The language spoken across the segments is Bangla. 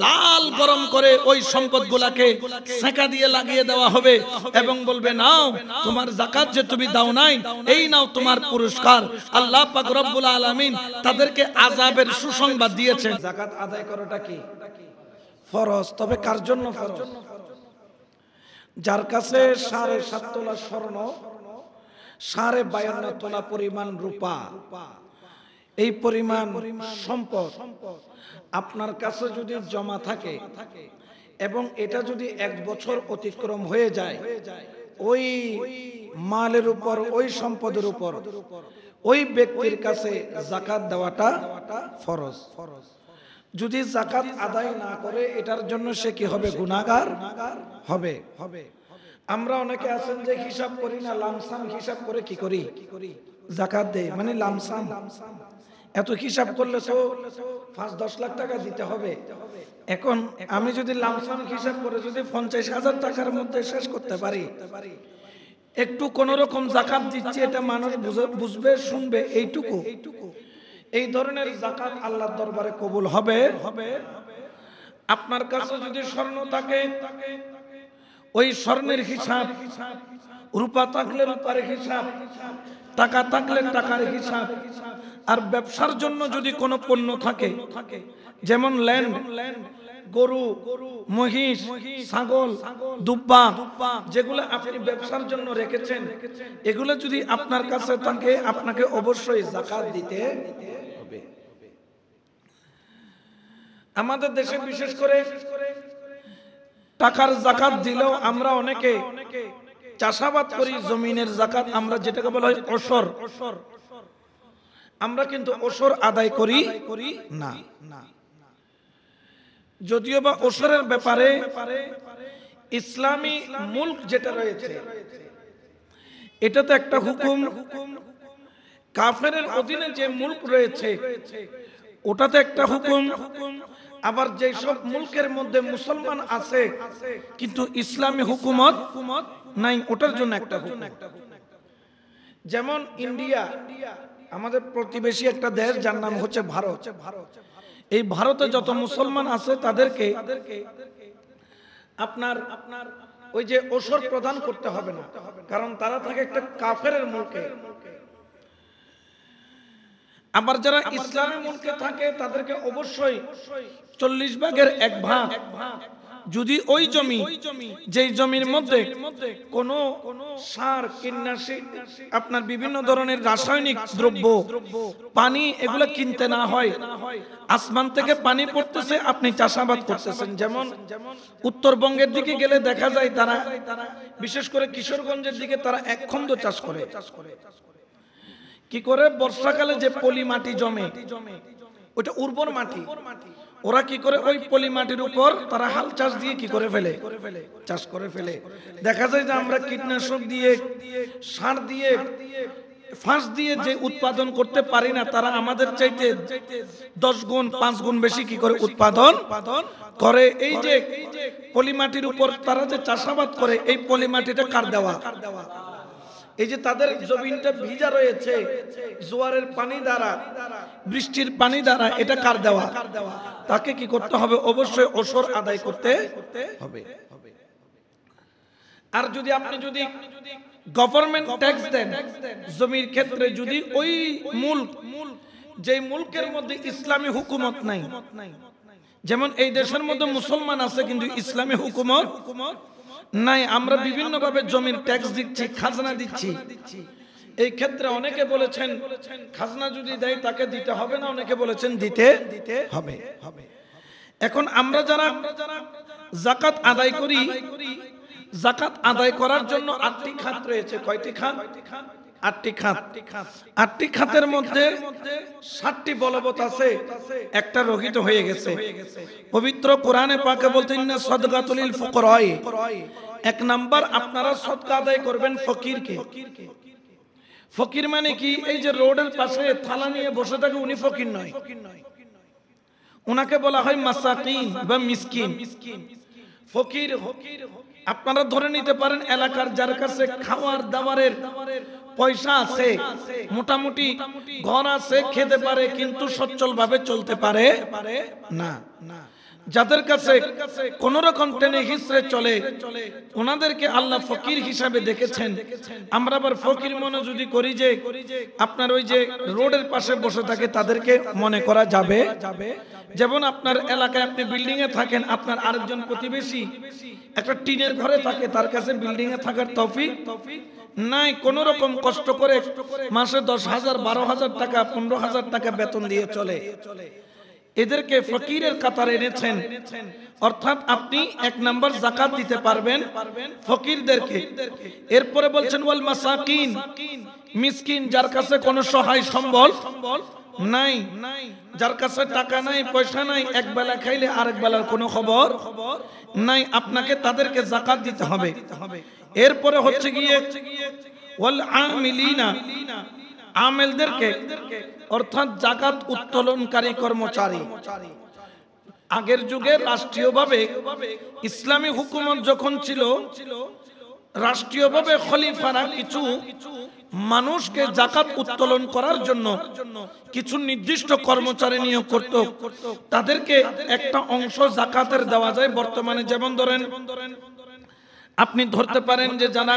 লাল গরম করে ওই সম্পদগুলোকে সেকা দিয়ে লাগিয়ে দেওয়া হবে এবং বলবে নাও তোমার যাকাত যে তুমি দাও নাই, এই নাও তোমার পুরস্কার। আল্লাহ পাক রব্বুল আলামিন তাদেরকে আযাবের সুসংবাদ দিয়েছেন। যাকাত আদায় করাটা কি ফরজ, তবে কার জন্য ফরজ? যার কাছে 7.5 তোলা স্বর্ণ, 52.5 তোলা পরিমাণ রূপা, এই পরিমাণ সম্পদ আপনার কাছে যদি জমা থাকে এবং এটা যদি 1 বছর অতিক্রম হয়ে যায়, ওই মালের উপর, ওই সম্পদের উপর ওই ব্যক্তির কাছে যাকাত দেওয়াটা ফরজ। যদি যাকাত আদায় না করে এটার জন্য সে কি হবে? গুনাহগার হবে। আমরা অনেকে আছেন যে হিসাব করি না, লামসাম হিসাব করে কি করি? যাকাত দেই, মানে লামসাম। এত হিসাব করলে তো 5-10 লাখ টাকা দিতে হবে। এখন আমি যদি লামসাম হিসাব করে যদি 50,000 টাকার মধ্যে শেষ করতে পারি, একটু কোন রকম যাকাত দিচ্ছি, এটা মানুষ বুঝবে, শুনবে, এইটুকু। এই ধরনের যাকাত আল্লাহর দরবারে কবুল হবে। আপনার কাছে যদি স্বর্ণ থাকে, ওই স্বর্ণের হিসাব, রূপা থাকলে রূপার হিসাব, টাকা থাকলে টাকার হিসাব। আর ব্যবসার জন্য যদি কোনো পণ্য থাকে, যেমন ল্যান্ড, গরু, মহিষ, ছাগল, দুব্বা, যেগুলো আপনি ব্যবসার জন্য রেখেছেন, এগুলো যদি আপনার কাছে থাকে, আপনাকে অবশ্যই যাকাত দিতে হবে। আমাদের দেশে বিশেষ করে টাকার যাকাত দিলেও আমরা অনেকে চাষাবাদ করি, জমিনের যাকাত আমরা যেটাকে বলা হয় ওসর, আমরা কিন্তু ওসর আদায় করি না। যদিও বা ওসরের ব্যাপারে ইসলামী মুলক যেটা রয়েছে, এটাতে একটা হুকুম, কাফেরের অধীনে যে মুলক রয়েছে ওটাতে একটা হুকুম, আবার যে সব মুলকের মধ্যে মুসলমান আছে কিন্তু ইসলামী হুকুমত নাই, ওটার জন্য একটা হুকুম। যেমন ইন্ডিয়া, আমাদের প্রতিবেশী একটা দেশ, যার নাম হচ্ছে ভারত। এই ভারতে যত মুসলমান আছে তাদেরকে আপনার ওই যে ওসর প্রদান করতে হবে না, কারণ তারা থাকে একটা কাফেরের মুলকে। আবার যারা ইসলামী মুলকে থাকে তাদেরকে অবশ্যই 40 ভাগের 1 ভাগ, যদি ওই জমি, যেই জমির মধ্যে কোনো সার, কীটনাশক, আপনার বিভিন্ন ধরনের রাসায়নিক দ্রব্য, পানি, এগুলো কিনতে না হয়, আসমান থেকে পানি পড়তেছে, আপনি চাষাবাদ করতেছেন। যেমন উত্তরবঙ্গের দিকে গেলে দেখা যায় তারা, বিশেষ করে কিশোরগঞ্জের দিকে, তারা 1 খন্ড চাষ করে। কি করে? বর্ষাকালে যে পলি মাটি জমে, ওটা উর্বর মাটি, ওরা কি করে ওই পলি মাটির উপর তারা হাল চাষ দিয়ে কি করে ফেলে? চাষ করে ফেলে। দেখা যায় যে আমরা কীটনাশক দিয়ে, সার দিয়ে, ফাঁস দিয়ে যে উৎপাদন করতে পারি না, তারা আমাদের চাইতে 10 গুণ 5 গুণ বেশি কি করে উৎপাদন করে। এই যে পলি মাটির উপর তারা যে চাষাবাদ করে, এই পলি মাটিটা কার দেওয়া? এই যে তাদের জমিনটা ভিজা রয়েছে জোয়ারের পানি দ্বারা, বৃষ্টির পানি দ্বারা, এটা কার দেওয়া? তাকে কি করতে হবে? অবশ্যই ওসর আদায় করতে হবে। আর যদি আপনি গভর্নমেন্ট ট্যাক্স দেন জমির ক্ষেত্রে, যদি ওই মুলক, যে মুলকের মধ্যে ইসলামী হুকুমত নাই, যেমন এই দেশের মধ্যে মুসলমান আছে কিন্তু ইসলামী হুকুমত নাই, আমরা বিভিন্ন ভাবে জমির ট্যাক্স দিচ্ছি, খাজনা দিচ্ছি, এই ক্ষেত্রে অনেকে বলেছেন খাজনা যদি দেয় তাকে দিতে হবে না, অনেকে বলেছেন দিতে হবে। এখন আমরা যারা যাকাত আদায় করি, যাকাত আদায় করার জন্য 8টি খাত রয়েছে। কয়টি খাত? 8টি খাত। 8টি খাতের মধ্যে 7টি বলবৎ আছে, একটা রহিত হয়ে গেছে। পবিত্র কোরআনে পাকে বলতেন না সাদকাতুল ফুকরা, 1 নাম্বার আপনারা সদকা আদায় করবেন ফকিরকে। ফকির মানে কি? এই যে রোডের পাশে থালা নিয়ে বসে থাকে, উনি ফকির নয়, উনাকে বলা হয় মাসাকিন বা মিসকিন। ফকির আপনারা ধরে নিতে পারেন এলাকার যার কাছে খাওয়ার দাওয়ারের পয়সা আছে, মোটামুটি ঘর আছে, খেতে পারে, কিন্তু সচ্ছল ভাবে চলতে পারে না। যাদের কাছে কোন রকম টেনে হিসড়ে চলে ওনাদেরকে আল্লাহ ফকির হিসাবে দেখেছেন। আমরা আবার ফকির মনে যদি করি যে আপনার ওই যে রোডের পাশে বসে থাকে তাদেরকে মনে করা যাবে। যেমন আপনার এলাকায় আপনি বিল্ডিং এ থাকেন, আপনার আরেকজন প্রতিবেশী একটা টিনের ঘরে থাকে, তার কাছে বিল্ডিং এ থাকার তৌফিক নাই। কোন রকম কষ্ট করে মাসে 10,000 12,000 টাকা 15,000 টাকা বেতন দিয়ে চলে, এদেরকে ফকিরের কাতারে এনেছেন। অর্থাৎ আপনি এক নাম্বার যাকাত দিতে পারবেন ফকিরদেরকে। এরপরে বলছেন ওয়াল মাসাকিন, মিসকিন, যার কাছে কোনো সহায় সম্বল নাই, যার কাছে টাকা নাই পয়সা নাই, এক বেলা খাইলে আরেক বেলার কোনো খবর নাই, আপনাকে তাদেরকে যাকাত দিতে হবে। এরপরে হচ্ছে গিয়ে ওয়াল আমিলিনা, আমেলদেরকে, অর্থাৎ যাকাত উত্তোলনকারী কর্মচারী। আগের যুগে রাষ্ট্রীয়ভাবে ইসলামী হুকুমত যখন ছিল, রাষ্ট্রীয়ভাবে খলিফারা কিছু মানুষকে যাকাত উত্তোলন করার জন্য কিছু নির্দিষ্ট কর্মচারী নিয়োগ করত। তাদেরকে একটা অংশ যাকাতের দেওয়া যায়। বর্তমানে যেমন ধরেন আপনি ধরতে পারেন যে যারা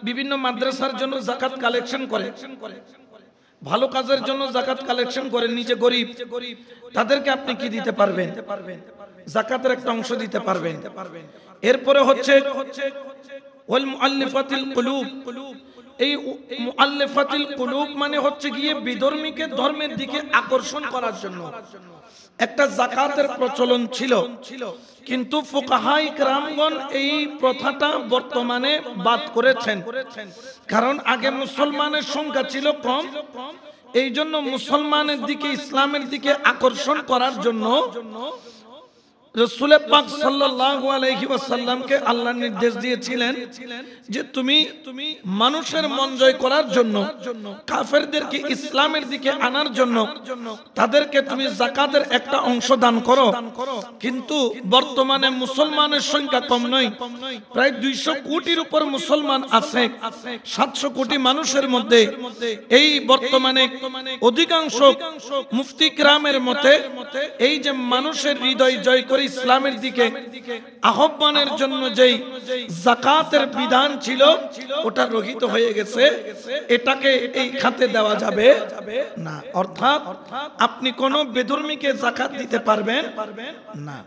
বিভিন্ন মাদ্রাসার জন্য যাকাত কালেকশন করে, ভালো কাজের জন্য যাকাত কালেকশন করে, নিজে গরিব, তাদেরকে আপনি কি দিতে পারবেন? যাকাতের একটা অংশ দিতে পারবেন। এরপরে হচ্ছে ওয়াল মুআল্লিফাতিল কুলুব, এই মুআল্লিফাতিল কুলুব মানে হচ্ছে গিয়ে বিধর্মীকে ধর্মের দিকে আকর্ষণ করার জন্য একটা যাকাতের প্রচলন ছিল, কিন্তু ফুকাহায়ে কেরামগণ এই প্রথাটা বর্তমানে বাদ করেছেন। কারণ আগে মুসলমানের সংখ্যা ছিল কম, এই জন্য মুসলমানের দিকে, ইসলামের দিকে আকর্ষণ করার জন্য রাসূল পাক সাল্লাল্লাহু আলাইহি ওয়াসাল্লামকে আল্লাহ নির্দেশ দিয়েছিলেন যে তুমি মানুষের মন জয় করার জন্য, কাফেরদেরকে ইসলামের দিকে আনার জন্য তাদেরকে তুমি যাকাতের একটা অংশ দান করো। কিন্তু বর্তমানে মুসলমানের সংখ্যা কম নয়, প্রায় 200 কোটির উপর মুসলমান আছে। 700 কোটি মানুষের মধ্যে এই বর্তমানে অধিকাংশ মুফতি কিরামের মতে এই যে মানুষের হৃদয় জয় করে ইসলামের দিকে আহ্বানের জন্য যেই যাকাতের বিধান ছিল ওটা রহিত হয়ে গেছে, এটাকে এই খাতে দেওয়া যাবে না। অর্থাৎ আপনি কোন বেধর্মীকে যাকাত দিতে পারবেন না।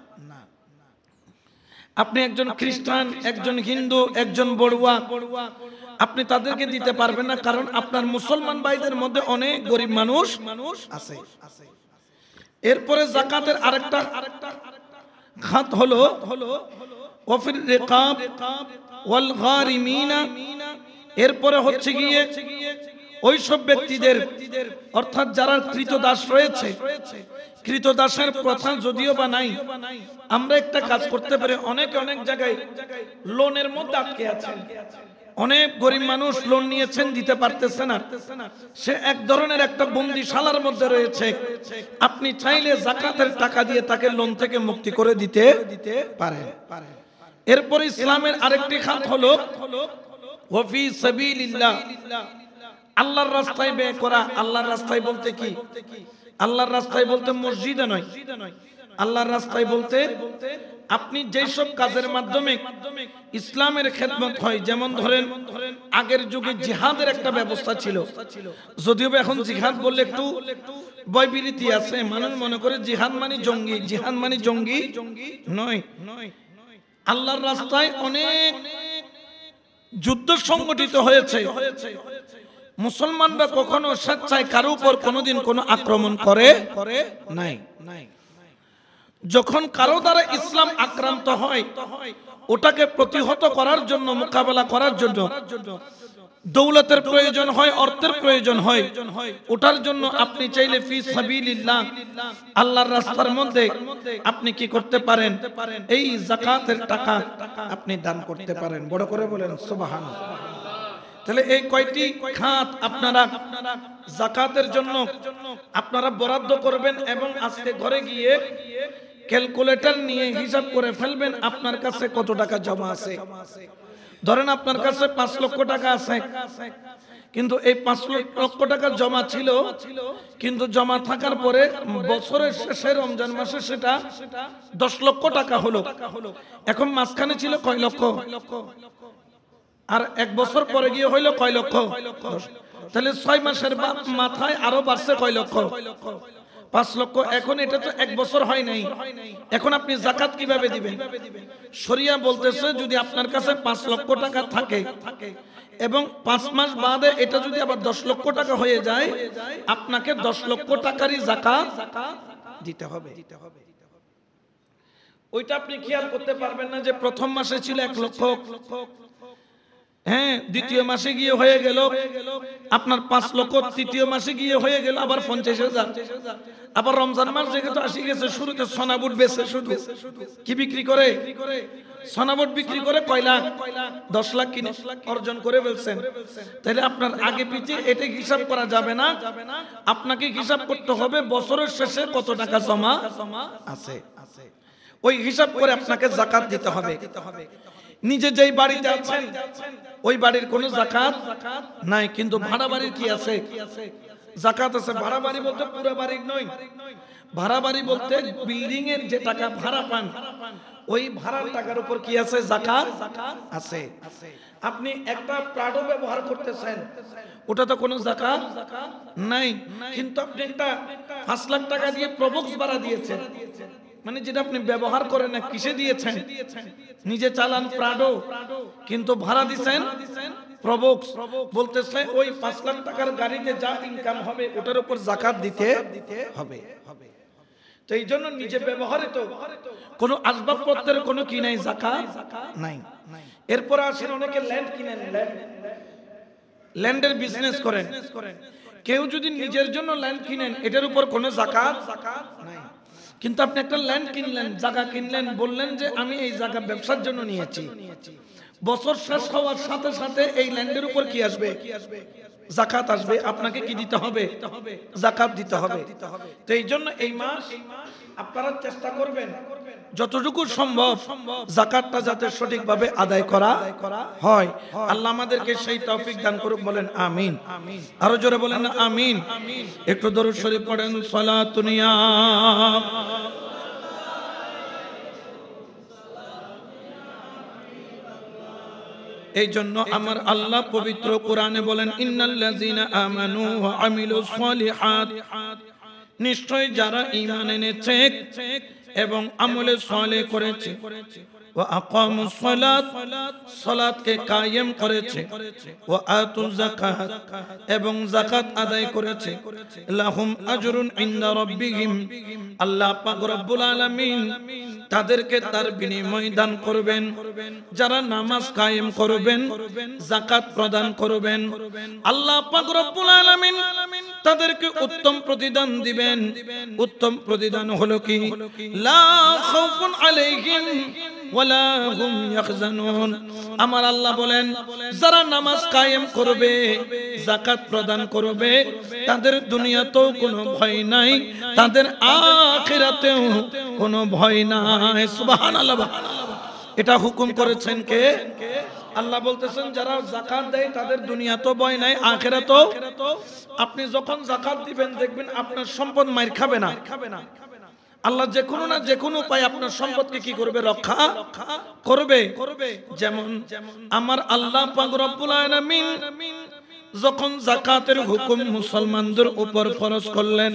আপনি একজন খ্রিস্টান, একজন হিন্দু, একজন বড়ুয়া, আপনি তাদেরকে দিতে পারবেন না, কারণ আপনার মুসলমান ভাইদের মধ্যে অনেক গরিব মানুষ আছে। এরপরে যাকাতের আরেকটা খাত হলো ওয়াফির রিকাব ওয়াল গারিমিনা। এরপরে হচ্ছে গিয়ে ওই সব ব্যক্তিদের, অর্থাৎ যারা কৃতদাস রয়েছে, কৃতদাসের প্রথা যদিও বা নাই, আমরা একটা কাজ করতে পারি। অনেক জায়গায় লোনের মধ্যে আটকে আছেন, অনেক গরিব মানুষ লোন নিয়েছেন, দিতে পারতেছে না, সে এক ধরনের একটা বন্দিশালার মধ্যে রয়েছে। আপনি চাইলে যাকাতের টাকা দিয়ে তাকে লোন থেকে মুক্তি করে দিতে পারেন। এরপর ইসলামের আরেকটি খাত হলো ওয়াফি সাবিলিল্লাহ, আল্লাহর রাস্তায় ব্যয় করা। আল্লাহর রাস্তায় বলতে কি? আল্লাহর রাস্তায় বলতে মসজিদে নয়, আল্লাহর রাস্তায় বলতে আপনি যেসব কাজের মাধ্যমে ইসলামের খেদমত হয়। যেমন ধরেন আগের যুগে জিহাদের একটা ব্যবস্থা ছিল, যদিও এখন জিহাদ বললে একটু ভয়ভীতি আছে, মানুষ মনে করে জিহাদ মানে জঙ্গি। জিহাদ মানে জঙ্গি নয়। আল্লাহর রাস্তায় অনেক যুদ্ধ সংগঠিত হয়েছে। মুসলমানরা কখনো স্বেচ্ছায় কারো উপর কোনোদিন কোনো আক্রমণ করে নাই। যখন কারো দ্বারা ইসলাম আক্রান্ত হয়, ওটাকে প্রতিহত করার জন্য, মোকাবেলা করার জন্য দৌলতের প্রয়োজন হয়, অর্থের প্রয়োজন হয়, ওটার জন্য আপনি চাইলে ফি সাবিলিল্লাহ, আল্লাহর রাস্তার মধ্যে আপনি কি করতে পারেন? এই যাকাতের টাকা আপনি দান করতে পারেন। বড় করে বলেন সুবহানাল্লাহ। তাহলে এই কয়টি খাত আপনারা যাকাতের জন্য আপনারা বরাদ্দ করবেন, এবং আজকে ঘরে গিয়ে ক্যালকুলেটর নিয়ে হিসাব করে ফেলবেন আপনার কাছে কত টাকা জমা আছে। ধরেন আপনার কাছে 5 লক্ষ টাকা আছে, কিন্তু এই 5 লক্ষ টাকা জমা ছিল, কিন্তু জমা থাকার পরে বছরের শেষে রমজান মাসে সেটা 10 লক্ষ টাকা হলো। এখন মাঝখানে ছিল কয় লক্ষ? আর 1 বছর পরে গিয়ে হইলো কয় লক্ষ? তাহলে 6 মাসের মাথায় আরো বাড়ছে কয় লক্ষ? 5 লক্ষ। এখন এটা তো 1 বছর হয় নাই, এখন আপনি যাকাত কিভাবে দিবেন? শরিয়া বলতেছে যদি আপনার কাছে 5 লক্ষ টাকা থাকে এবং 5 মাস বাদে এটা যদি আবার 10 লক্ষ টাকা হয়ে যায়, আপনাকে 10 লক্ষ টাকারই যাকাত দিতে হবে। ওইটা আপনি খেয়াল করতে পারবেন না যে প্রথম মাসে ছিল 1 লক্ষ, হ্যাঁ, দ্বিতীয় মাসে গিয়ে হয়ে গেল আপনার 5 লক্ষ, তৃতীয় মাসে গিয়ে হয়ে গেল আবার 50,000। আবার রমজান মাস যেহেতু আসি গেছে, শুরুতে সোনাবুট বেচে, শুধু কি বিক্রি করে? সোনাবুট বিক্রি করে কয় লাখ? 10 লাখ কিনে অর্জন করে ফেলছেন। তাহলে আপনার আগে পিছিয়ে এটা হিসাব করা যাবে না, আপনাকে হিসাব করতে হবে বছরের শেষে কত টাকা জমা আছে, ওই হিসাব করে আপনাকে যাকাত দিতে হবে। নিজে যেই বাড়িতে আছেন ওই বাড়ির কোনো যাকাত নাই, কিন্তু ভাড়া বাড়ির কি আছে? যাকাত আছে। ভাড়া বাড়ি বলতে পুরো বাড়ির নয়, ভাড়া বাড়ি বলতে বিল্ডিং এর যে টাকা ভাড়া পান ওই ভাড়ার টাকার উপর কি আছে? যাকাত আছে। আপনি একটা প্রাডো ব্যবহার করতেছেন, ওটা তো কোনো যাকাত নাই, কিন্তু আপনি একটা 5 লাখ টাকা দিয়ে প্রবক্স ভাড়া দিয়েছেন, মানে যেটা আপনি ব্যবহার করেন না, কিসে দিয়েছেন? নিজে চালান প্রাডো, কিন্তু ভাড়া দিচ্ছেন প্রবক্স। বলতেছে ওই 5 লাখ টাকার গাড়িতে যা ইনকাম হবে ওটার উপর যাকাত দিতে হবে। তো এই জন্য নিজে ব্যবহৃত কোনো আসবাবপত্রের কোনো কি নাই? যাকাত নাই। এরপর আসেন অনেকে ল্যান্ড কিনেন, ল্যান্ডের বিজনেস করেন। কেউ যদি নিজের জন্য ল্যান্ড কিনেন এটার উপর কোনো যাকাত নাই, কিন্তু আপনি একটা ল্যান্ড কিনলেন, জায়গা কিনলেন, বললেন যে আমি এই জায়গা ব্যবসার জন্য নিয়েছি, বছর শেষ হওয়ার সাথে সাথে এই ল্যান্ডের উপর কি আসবে? যাকাত আসবে। আপনাকে কি দিতে হবে? যাকাত দিতে হবে। তো এই জন্য এই মাস আপনারা চেষ্টা করবেন যতটুকু সম্ভব যাকাতটা যাতে সঠিকভাবে আদায় করা হয়। আল্লাহ আমাদেরকে সেই তৌফিক দান করুক, বলেন আমিন। আরো জোরে বলেন না আমিন। একটু দরুদ শরীফ পড়েন, সালাতুন ইয়া। এই জন্য আমার আল্লাহ পবিত্র কোরআনে বলেন ইন্নাল্লাযীনা আমানু ওয়া আমিলুস সালিহাত, নিশ্চয় যারা ঈমান এনেছে এবং আমলে সালেহ করেছে, ওয়া আকামুস সালাত, সালাতকে কায়েম করেছে, ওয়া আতুজ যাকাত, এবং যাকাত আদায় করেছে, লাহুম আজরুন ইনদা রাব্বিহিম, আল্লাহ পাক রব্বুল আলামিন তাদেরকে তার বিনিময় দান করবেন। যারা নামাজ কায়েম করবেন, যাকাত প্রদান করবেন, আল্লাহ পাক রব্বুল আলামিন তাদেরকে উত্তম প্রতিদান দিবেন। উত্তম প্রতিদান হলো কি? লা খাউফুন আলাইহিম ওয়ালা হুম ইয়াহজানুন। আমার আল্লাহ বলেন যারা নামাজ কায়েম করবে, যাকাত প্রদান করবে, তাদের দুনিয়াতেও কোনো ভয় নাই, তাদের আখিরাতেও কোনো ভয় নাই। সুবহানাল্লাহ। এটা হুকুম করেছেন কে? আল্লাহ বলতেছেন যারা যাকাত দেয় তাদের দুনিয়াতেও ভয় নাই, আখিরাতেও। আপনি যখন যাকাত দিবেন দেখবেন আপনার সম্পদ মাইর খাবে না। আল্লাহ যে কোনো না যে কোনো উপায় আপনার সম্পদকে কি করবে? রক্ষা করবে। যেমন আমার আল্লাহ পাক রব্বুল আলামিন যখন যাকাতের হুকুম মুসলমানদের উপর ফরজ করলেন,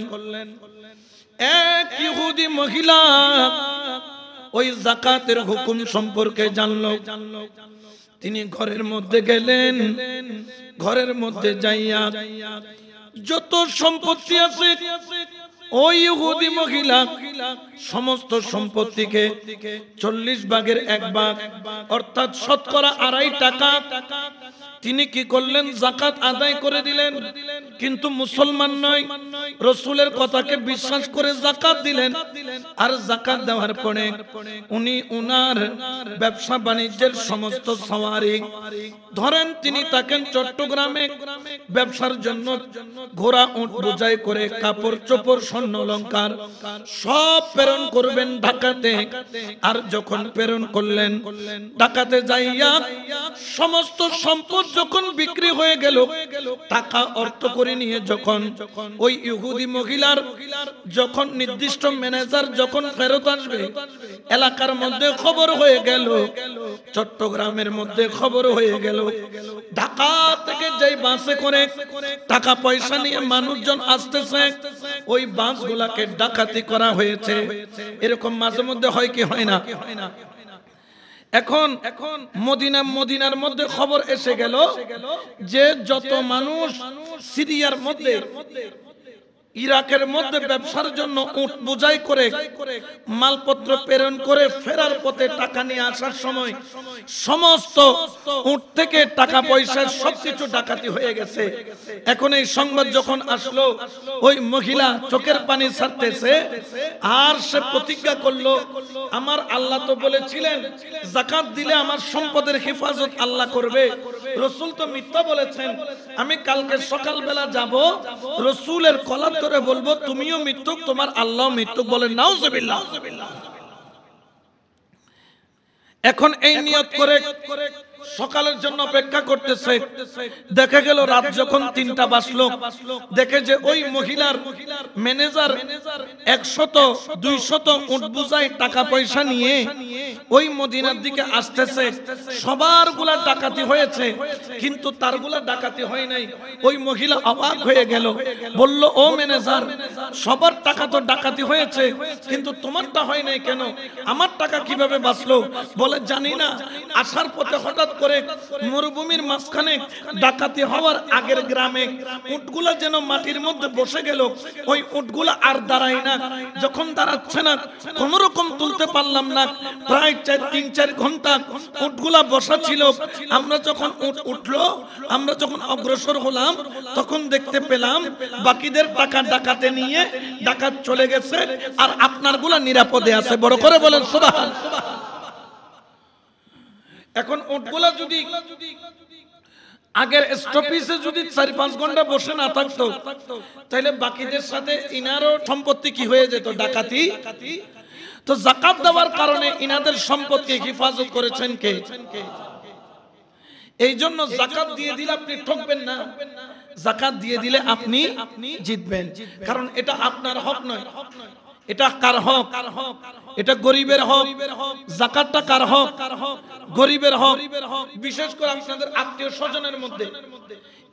এক ইহুদি মহিলা ওই যাকাতের হুকুম সম্পর্কে জানলো। তিনি ঘরের মধ্যে গেলেন, ঘরের মধ্যে যাইয়া যত সম্পত্তি আছে ওই ইহুদি মহিলা সমস্ত সম্পত্তিকে 40 ভাগের 1 ভাগ অর্থাৎ শতকরা 2.5 টাকা তিনি কি করলেন? যাকাত আদায় করে দিলেন। কিন্তু মুসলমান নয়, রাসূলের কথাকে বিশ্বাস করে যাকাত দিলেন। আর যাকাত দেওয়ার পরে উনি উনার ব্যবসা বাণিজ্যের সমস্ত সওয়ারি, ধরেন তিনি থাকেন চট্টগ্রামে, ব্যবসার জন্য ঘোড়া উট বোঝাই করে কাপড় চোপড় স্বর্ণ অলংকার সব প্রেরণ করবেন ঢাকাতে। আর যখন প্রেরণ করলেন ঢাকাতে যাইয়া সমস্ত সম্পদ যখন বিক্রি হয়ে গেল, টাকা অর্থ করে নিয়ে যখন ওই ইহুদি মহিলার যখন নির্দিষ্ট ম্যানেজার যখন ফেরত আসবে, এলাকার মধ্যে খবর হয়ে গেল, চট্টগ্রামের মধ্যে খবর হয়ে গেল, ঢাকা থেকে যেই বাসে করে টাকা পয়সা নিয়ে মানুষজন আসতেছে, ওই বাসগুলাকে ডাকাতি করা হয়েছে। এরকম মাঝে মধ্যে হয় কি হয় না? এখন মদিনার মধ্যে খবর এসে গেল যে যত মানুষ সিরিয়ার মধ্যে, ইরাকের মধ্যে ব্যবসার জন্য উট বোঝাই করে মালপত্র প্রেরণ করে ফেরার পথে টাকা নিয়ে আসার সময় সমস্ত উট থেকে টাকা পয়সা সবকিছু ডাকাতি হয়ে গেছে। এখন এই সংবাদ যখন আসলো, ওই মহিলা চোখের পানি ছাড়তেছে, আর সে প্রতিজ্ঞা করলো, আমার আল্লাহ তো বলেছিলেন যাকাত দিলে আমার সম্পদের হেফাজত আল্লাহ করবে, রাসূল তো মিথ্যা বলেছেন, আমি কালকে সকালবেলা যাব, রাসূলের কলার ধরে বলবো তুমিও মিথ্যুক, তোমার আল্লাহ মিথ্যুক। বলেন নাউজুবিল্লাহ। এখন এই নিয়ত করে সকালের জন্য অপেক্ষা করতেছে। দেখা গেল রাত যখন 3টা বাজলো, দেখে যে ওই মহিলার ম্যানেজার 100-200 উট বুঝাই টাকা পয়সা নিয়ে ওই মদিনার দিকে আসতেছে। সবার গুলা ডাকাতি হয়েছে, কিন্তু তার গুলা ডাকাতি হয় নাই। ওই মহিলা অবাক হয়ে গেল, বলল, ও ম্যানেজার, সবার টাকা তো ডাকাতি হয়েছে, কিন্তু তোমারটা হয় নাই কেন? আমার টাকা কিভাবে বাঁচলো? বলে, জানি না, আসার পথে হঠাৎ করে মরুভূমির মাঝখানে ডাকাতি হওয়ার আগের গ্রামে উটগুলা যেন মাটির মধ্যে বসে গেল, ওই উটগুলা আর দাঁড়ায় না। যখন দাঁড়াচ্ছে না, কোন রকম তুলতে পারলাম না, প্রায় 3-4 ঘন্টা উটগুলা বসা ছিল। আমরা যখন উট উঠলো, আমরা যখন অগ্রসর হলাম, তখন দেখতে পেলাম বাকিদের টাকা ডাকাতে নিয়ে ডাকাত চলে গেছে, আর আপনার গুলা নিরাপদে আছে। বড় করে বলেন সুবহানাল্লাহ। এখন উটগুলা যদি আগের স্টপেজে যদি 4-5 ঘন্টা বসে না থাকতো, তাহলে বাকিদের সাথে ইনারও সম্পত্তি কি হয়ে যেত? ডাকাতি। তো যাকাত দেওয়ার কারণে ইনাদের সম্পত্তি হেফাজত করেছেন কে? এই জন্য যাকাত দিয়ে দিলে আপনি ঠকবেন না, যাকাত দিয়ে দিলে আপনি জিতবেন। কারণ এটা আপনার হক নয়, এটা কার হক? এটা গরিবের হক। যাকাতটা কার হক? গরিবের হক। বিশেষ করে আপনাদের আত্মীয় স্বজনের মধ্যে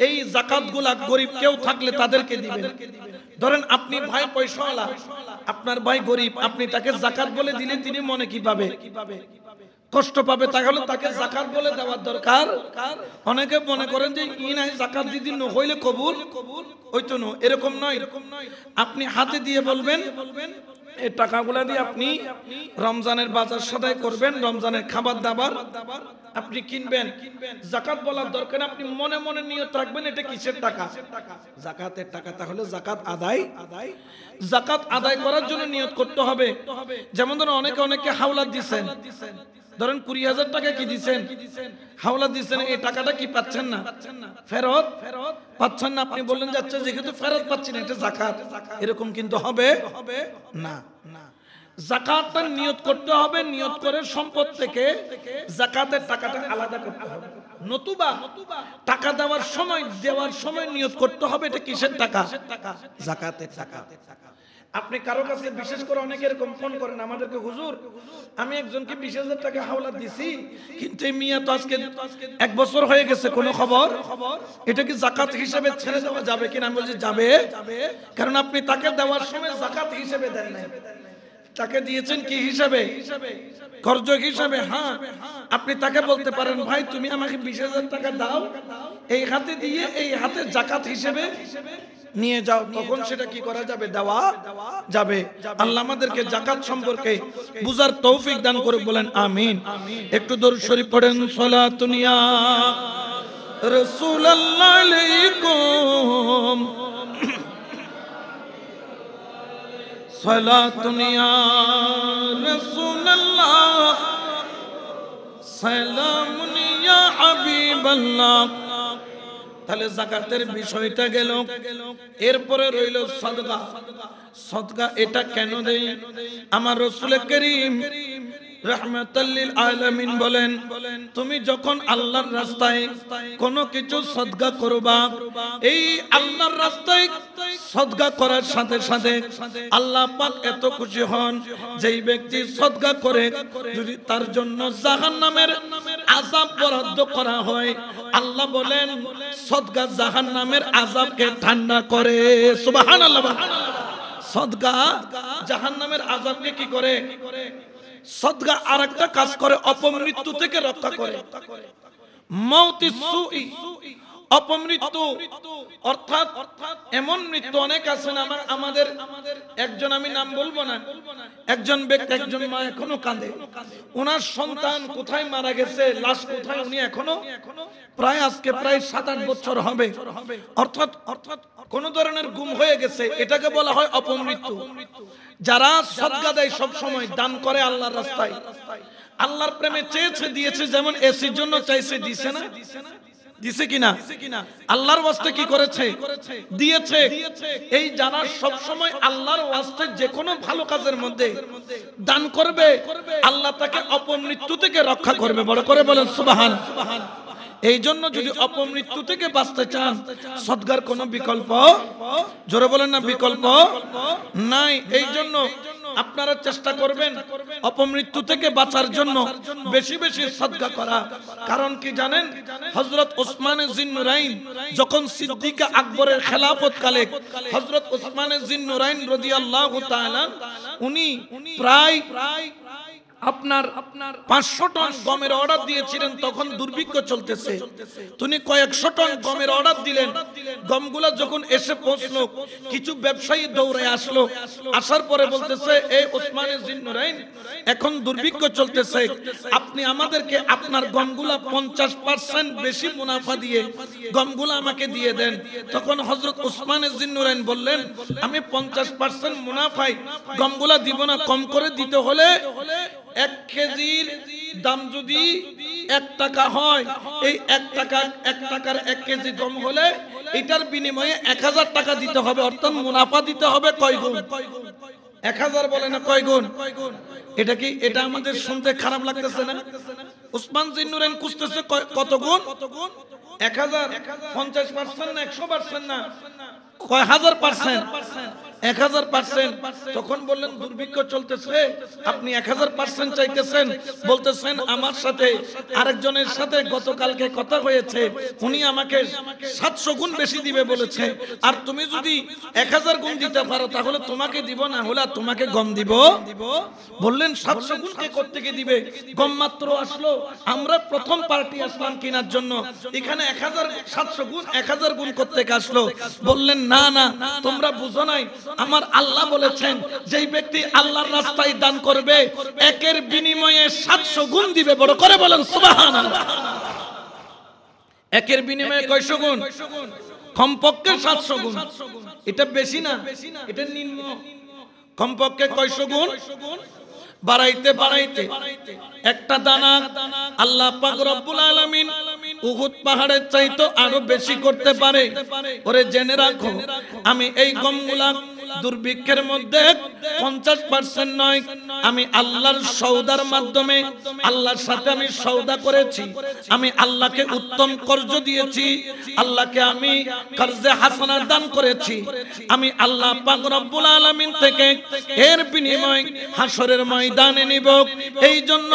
এই যাকাতগুলা গরিব কেউ থাকলে তাদেরকে দিবেন। ধরেন আপনি ভাই পয়সাওয়ালা, আপনার ভাই গরিব, আপনি তাকে যাকাত বলে দিলে তিনি মনে কি পাবে? কষ্ট পাবে। তাহলে তাকে যাকাত বলে দেওয়ার দরকার। অনেকে মনে করেন যে ইনাই যাকাত দিদি ন হইলে কবুল হইতো না, এরকম নয়। আপনি হাতে দিয়ে বলবেন, এই টাকাগুলা দিয়ে আপনি রমজানের বাজার সদাই করবেন, রমজানের খাবার দাবার আপনি কিনবেন। যাকাত বলার দরকার, আপনি মনে মনে নিয়ত রাখবেন এটা কিসের টাকা? যাকাতের টাকা। তাহলে যাকাত আদায় করার জন্য নিয়ত করতে হবে। যেমন ধরুন অনেকে হাওলাত দিচ্ছেন, ধরেন 20,000 টাকা কি দিচ্ছেন, হাওলাত দিচ্ছেন, এই টাকাটা কি পাচ্ছেন না, ফেরত পাচ্ছেন না। আপনি বললেন যাচ্ছে যেহেতু ফেরত পাচ্ছেন এটা যাকাত, এরকম কিন্তু হবে না। যাকাতটা নিয়ত করতে হবে, নিয়ত করে সম্পদ থেকে যাকাতের টাকাটা আলাদা করতে হবে। নতুবা টাকা দেওয়ার সময় নিয়ত করতে হবে এটা কিসের টাকা? যাকাতের টাকা। আপনি কারো কাছে বিশেষ করে অনেকে এরকম ফোন করেন আমাদেরকে, হুজুর আমি একজনকে 20,000 টাকা হাওলাত দিছি, কিন্তু এই মিয়া তো আজকে 1 বছর হয়ে গেছে, কোনো খবর। এটা কি যাকাত হিসেবে ছেড়ে দেওয়া যাবে কিনা? আমি বলছি যাবে, কারণ আপনি তাকে দেওয়ার সময় যাকাত হিসেবে দেন নাই, তাকে দিয়েছেন কি হিসাবে? কর্জ হিসাবে। হ্যাঁ, আপনি তাকে বলতে পারেন, ভাই তুমি আমাকে 20,000 টাকা দাও, এই হাতে দিয়ে এই হাতে যাকাত হিসেবে নিয়ে যাও, তখন সেটা কি করা যাবে? দেওয়া যাবে। আল্লাহ আমাদেরকে যাকাত সম্পর্কে বুঝার তৌফিক দান করে, বলেন আমিন। একটু দরুদ শরীফ পড়েন। সালাতুন ইয়া রাসূলুল্লাহ আলাইকুম, সালাতুন ইয়া রাসূলুল্লাহ, সালামুন ইয়া হাবিবাল্লাহ, তাহলে যাকাতের বিষয়টা গেল। এরপরে রইল সদকা। সদকা এটা কেন দেই? আমার রাসূল করিম রাহমাতাল লিল আলামিন বলেন, তুমি যখন আল্লাহর রাস্তায় কোনো কিছু সদকা করবা, এই আল্লাহর রাস্তায় সদকা করার সাথে সাথে আল্লাহ পাক এত খুশি হন, যেই ব্যক্তি সদকা করে যদি তার জন্য জাহান্নামের আযাব বরাদ্দ করা হয়, আল্লাহ বলেন সদকা জাহান্নামের আযাবকে ঠান্ডা করে। সুবহানাল্লাহ। সদকা জাহান্নামের আযাবকে কি করে? সদকা আরেকটা কাজ করে, অপমৃত্যু থেকে রক্ষা করে। মাউতিস সুই, অপমৃত্যু অর্থাৎ এমন মৃত্যু অনেক আছে না। আমাদের একজন, আমি নাম বলবো না, একজন ব্যক্তি, একজন মা এখনো কাঁদে, ওনার সন্তান কোথায় মারা গেছে, লাশ কোথায়, উনি এখনো প্রায় আজকে প্রায় 7-8 বছর হবে, অর্থাৎ কোন ধরনের গুম হয়ে গেছে, এটাকে বলা হয় অপমৃত্যু। যারা সদকা দেয়, সব সময় দান করে আল্লাহর রাস্তায়, আল্লাহর প্রেমে চেয়েছে দিয়েছে, যেমন এসির জন্য চাইছে দিছে না, দিছে কিনা? আল্লাহর ওয়াস্তে কি করেছে? দিয়েছে। এই যারা সব সময় আল্লাহর ওয়াস্তে যে কোনো ভালো কাজের মধ্যে দান করবে, আল্লাহ তাকে অপমৃত্যু থেকে রক্ষা করবে। বড় করে বলেন সুবহান। এই জন্য যদি অপমৃত্যু থেকে বাঁচতে চান, সদকার কোনো বিকল্প, জোরে বলেন না, বিকল্প নাই। এই জন্য আপনারা চেষ্টা করবেন অপমৃত্যু থেকে বাঁচার জন্য বেশি বেশি সদকা করা। কারণ কি জানেন? হযরত ওসমান জিন্নুরাইন যখন সিদ্দিক আকবরের খেলাফত কালে হযরত ওসমান জিন্নুরাইন রাদিয়াল্লাহু তাআলা উনি প্রায় আপনার 500 টন গমের অর্ডার দিয়েছিলেন, তখন দুর্ভিক্ষ চলতেছে। তিনি কয়েকশো টন গমের অর্ডার দিলেন। গমগুলা যখন এসে পৌঁছলো, কিছু ব্যবসায়ী দৌড়ে আসলো, আসার পরে বলতেছে, এই ওসমান জিন্নুরাইন, এখন দুর্ভিক্ষ চলতেছে, আপনি আমাদেরকে আপনার গমগুলা 50% বেশি মুনাফা দিয়ে গমগুলা আমাকে দিয়ে দেন। তখন হযরত ওসমান জিন্নুরাইন বললেন, আমি 50% মুনাফায় গমগুলা দিব না, কম করে দিতে হলে 1 কেজির দাম যদি 1 টাকা হয়, এই 1 টাকার 1 কেজি গম হলে এটার বিনিময়ে 1000 টাকা দিতে হবে, অর্থাৎ মুনাফা দিতে হবে কয় গুণ? 1000 বলে না, কয় গুণ? এটা কি, এটা আমাদের শুনতে খারাপ লাগতেছে না? ওসমান জিন্নুরাইন খুঁজতেছে কত গুণ? 1000, 50% না 100% না, কয় হাজার পার্সেন্ট? 1000%। তখন বললেন, দুর্ভিক্ষ চলতেছে, আপনি 1000% চাইতেছেন, বলতেছেন আমার সাথে আরেকজনের সাথে গতকালকে কথা হয়েছে, উনি আমাকে 700 গুণ বেশি দিবে বলেছে, আর তুমি যদি 1000 গুণ দিতে পারো তাহলে তোমাকে দিব, না হলে তোমাকে গম দিব। বললেন 700 গুণ কে কোত্থেকে দিবে? গম মাত্র আসলো, আমরা প্রথম পার্টি আসলাম কেনার জন্য, এখানে 700 গুণ 1000 গুণ কোত্থেকে আসলো? বললেন, না না, তোমরা বুঝো নাই, আমার আল্লাহ বলেছেন যেই ব্যক্তি আল্লাহর রাস্তায় দান করবে, একের বিনিময়ে 700 গুণ দিবে। বড় করে বলেন সুবহানাল্লাহ। একের বিনিময়ে কয়শো গুণ? কমপক্ষে 700 গুণ। এটা বেশি না, এটা নিম্ন। কমপক্ষে কয়শো গুণ? বাড়াইতে বাড়াইতে একটা দানা আল্লাহ পাক রব্বুল আলামিন উহুদ পাহাড়ের চাইতে আরো বেশি করতে পারে। ওরে জেনে রাখো, আমি এই গমগুলা দুর্ভিক্ষের মধ্যে 50% নয়, আমি আল্লাহর সওদার মাধ্যমে আল্লাহর সাথে আমি সওদা করেছি, আমি আল্লাহকে উত্তম কর্জ দিয়েছি, আল্লাহকে আমি কর্জে হাসানা দান করেছি, আমি আল্লাহ পাক রব্বুল আলামিন থেকে এর বিনিময় হাসরের ময়দানে নিব। এই জন্য